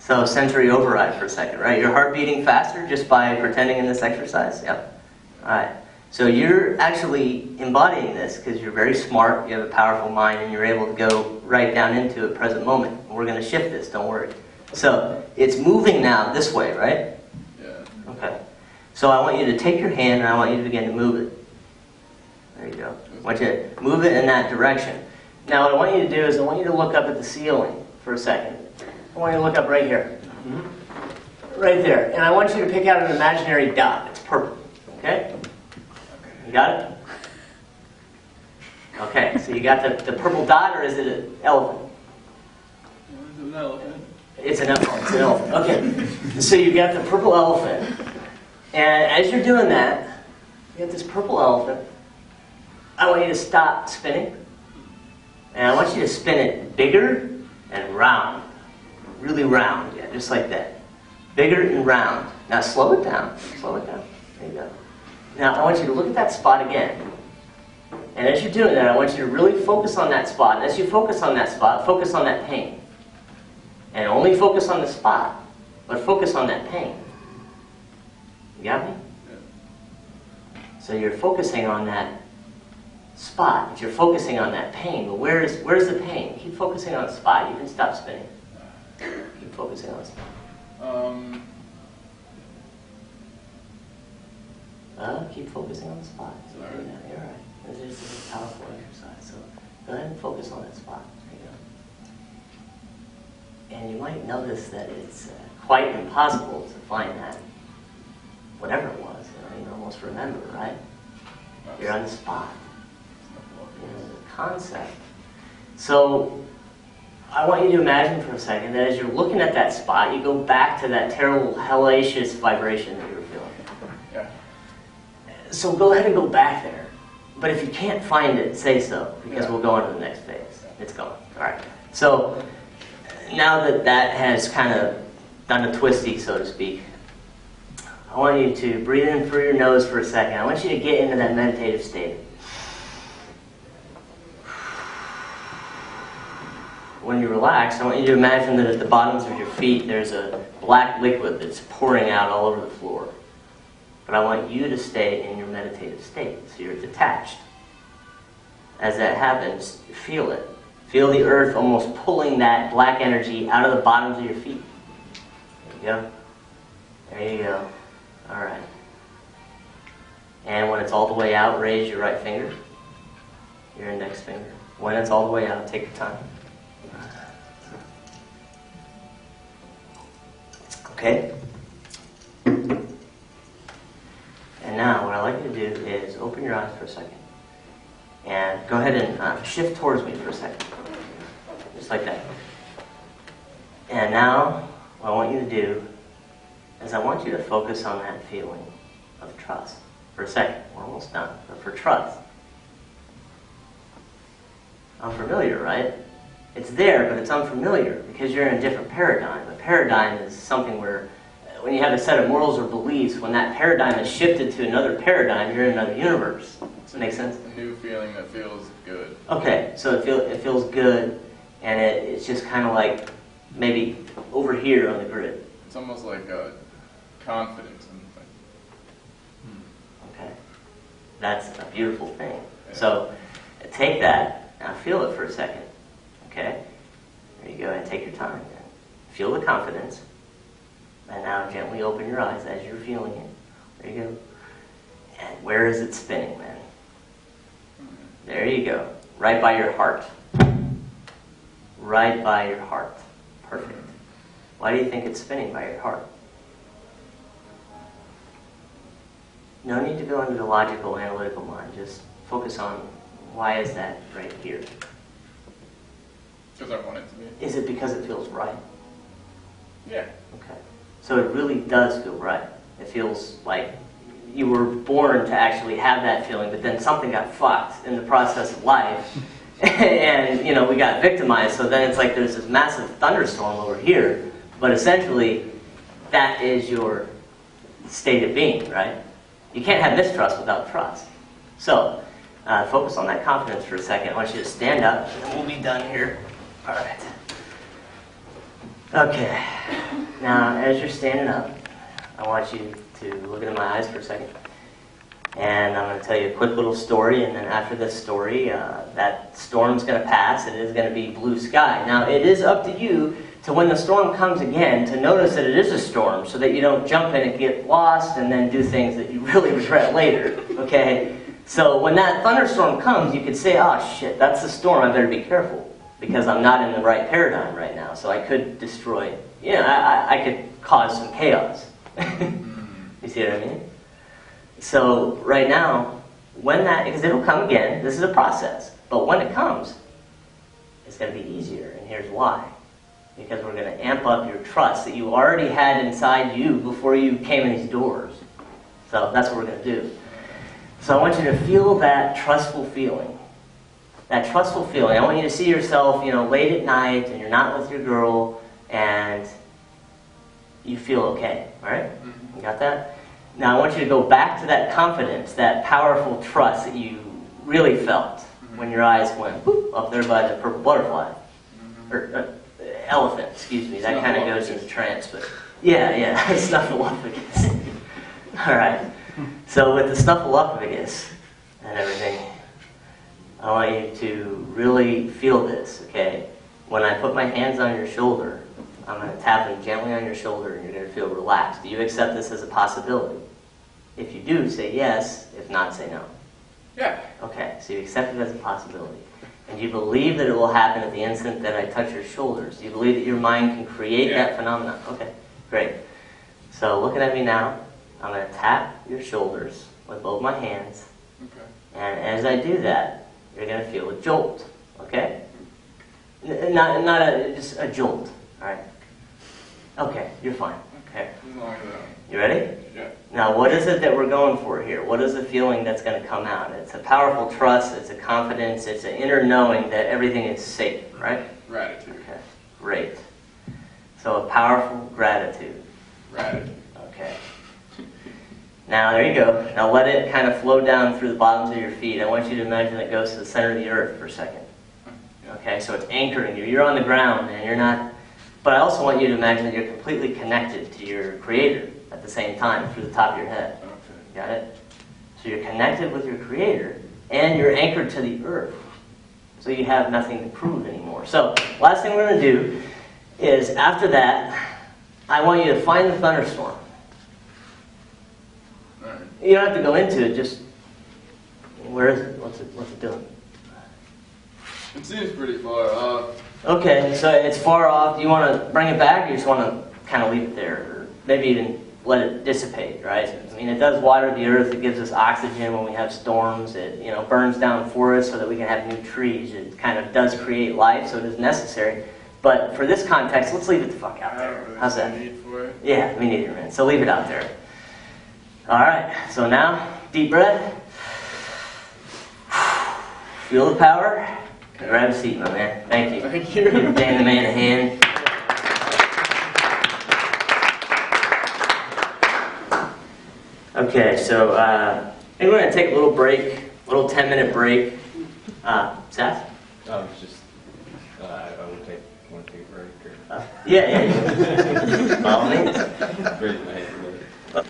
So sensory override for a second, right? Your heart beating faster just by pretending in this exercise? Yep. All right. So you're actually embodying this because you're very smart, you have a powerful mind, and you're able to go right down into a present moment. We're going to shift this, don't worry. So it's moving now this way, right? Yeah. Okay. So I want you to take your hand and I want you to begin to move it. There you go. I want you to move it in that direction. Now what I want you to do is I want you to look up at the ceiling for a second. I want you to look up right here. Right there. And I want you to pick out an imaginary dot. It's purple. Okay? You got it? Okay, so you got the purple dot, or is it an elephant? It's an elephant. It's an elephant. It's an elephant. Okay. So you got the purple elephant. And as you're doing that, you got this purple elephant. I want you to stop spinning. And I want you to spin it bigger and round. Really round, yeah, just like that. Bigger and round. Now slow it down. Slow it down. There you go. Now I want you to look at that spot again. And as you're doing that, I want you to really focus on that spot. And as you focus on that spot, focus on that pain. And only focus on the spot, but focus on that pain. You got me? Yeah. So you're focusing on that spot, but you're focusing on that pain. But where's the pain? Keep focusing on the spot. You can stop spinning. Keep focusing on the spot. Keep focusing on the spot. Sorry. Yeah, you're right. This is a powerful exercise. So go ahead and focus on that spot. There you go. And you might notice that it's quite impossible to find that, whatever it was. You almost remember, right? You're on the spot. The concept. So I want you to imagine for a second that as you're looking at that spot, you go back to that terrible, hellacious vibration that you were feeling. Yeah. So go ahead and go back there. But if you can't find it, say so, because Yeah. we'll go on to the next phase. It's going. All right. So now that that has kind of done a twisty, so to speak, I want you to breathe in through your nose for a second. I want you to get into that meditative state. When you relax, I want you to imagine that at the bottoms of your feet there's a black liquid that's pouring out all over the floor. But I want you to stay in your meditative state, so you're detached. As that happens, feel it. Feel the earth almost pulling that black energy out of the bottoms of your feet. There you go. There you go. All right. And when it's all the way out, raise your right finger, your index finger. When it's all the way out, take your time. Okay? And now what I'd like you to do is open your eyes for a second. And go ahead and shift towards me for a second. Just like that. And now what I want you to do is I want you to focus on that feeling of trust. For a second. We're almost done. But for trust. Unfamiliar, right? It's there, but it's unfamiliar because you're in a different paradigm. A paradigm is something where when you have a set of morals or beliefs, when that paradigm is shifted to another paradigm, you're in another universe. Does that make sense? A new feeling that feels good. Okay, so it feels good, and it's just kind of like maybe over here on the grid. It's almost like confidence. Okay, that's a beautiful thing. So take that, now feel it for a second. Okay, there you go, and take your time. Feel the confidence, and now gently open your eyes as you're feeling it. There you go. And where is it spinning, man? There you go. Right by your heart. Right by your heart. Perfect. Why do you think it's spinning by your heart? No need to go into the logical, analytical mind. Just focus on why is that right here? Because I want it to be. Is it because it feels right? Yeah. Okay. So it really does feel right. It feels like you were born to actually have that feeling, but then something got fucked in the process of life. And, we got victimized, so then it's like there's this massive thunderstorm over here, but essentially, that is your state of being, right? You can't have mistrust without trust. So, focus on that confidence for a second. I want you to stand up, and then we'll be done here. All right. Okay. Now, as you're standing up, I want you to look into my eyes for a second. And I'm going to tell you a quick little story, and then after this story, that storm's going to pass, and it is going to be blue sky. Now, it is up to you to, when the storm comes again, to notice that it is a storm, so that you don't jump in and get lost and then do things that you really regret later, okay? So when that thunderstorm comes, you could say, oh shit, that's the storm, I better be careful, because I'm not in the right paradigm right now, so I could destroy, I could cause some chaos. You see what I mean? So right now, when that, because it'll come again, this is a process, but when it comes, it's going to be easier, and here's why. Because we're going to amp up your trust that you already had inside you before you came in these doors. So that's what we're going to do. So I want you to feel that trustful feeling. That trustful feeling. I want you to see yourself, late at night, and you're not with your girl, and you feel okay, all right? You got that? Now I want you to go back to that confidence, that powerful trust that you really felt when your eyes went whoop, up there by the purple butterfly. Or elephant, excuse me. That kind of goes into trance, but yeah, snuffleupagus. All right. So with the snuffleupagus and everything, I want you to really feel this, okay? When I put my hands on your shoulder, I'm going to tap them gently on your shoulder, and you're going to feel relaxed. Do you accept this as a possibility? If you do, say yes. If not, say no. Yeah. Okay, so you accept it as a possibility. And you believe that it will happen at the instant that I touch your shoulders. Do you believe that your mind can create that phenomenon? Okay, great. So looking at me now, I'm going to tap your shoulders with both my hands. Okay. And as I do that, you're going to feel a jolt. Okay? Just a jolt. All right? Okay, you're fine. Okay. As long as You ready? yeah. Now, what is it that we're going for here? What is the feeling that's going to come out? It's a powerful trust, it's a confidence, it's an inner knowing that everything is safe, right? Gratitude. Okay, great. So a powerful gratitude. Gratitude. Okay. Now, there you go. Now let it kind of flow down through the bottoms of your feet. I want you to imagine it goes to the center of the earth for a second. Okay, so it's anchoring you. You're on the ground, and you're not... But I also want you to imagine that you're completely connected to your Creator at the same time through the top of your head. Okay. Got it? So you're connected with your Creator, and you're anchored to the earth. So you have nothing to prove anymore. So, last thing we're going to do is, after that, I want you to find the thunderstorm. All right. You don't have to go into it, just... Where is it? What's it doing? It seems pretty far off. Okay, so it's far off. Do you want to bring it back, or you just want to kind of leave it there? Or maybe even let it dissipate, right? I mean, it does water the earth. It gives us oxygen when we have storms. It, burns down forests so that we can have new trees. It kind of does create life, so it is necessary. But for this context, let's leave it the fuck out I there. don't really How's see a that? need for it. Yeah, me neither, man. So leave it out there. All right, so now, deep breath. Feel the power. Grab a seat, my man. Thank you. Thank you. Give Dan the man a hand. Okay, so I think we're going to take a little break, a little 10-minute break. Seth? It's just, I would want to take a break. Or... Yeah. Follow me. Raise my hand.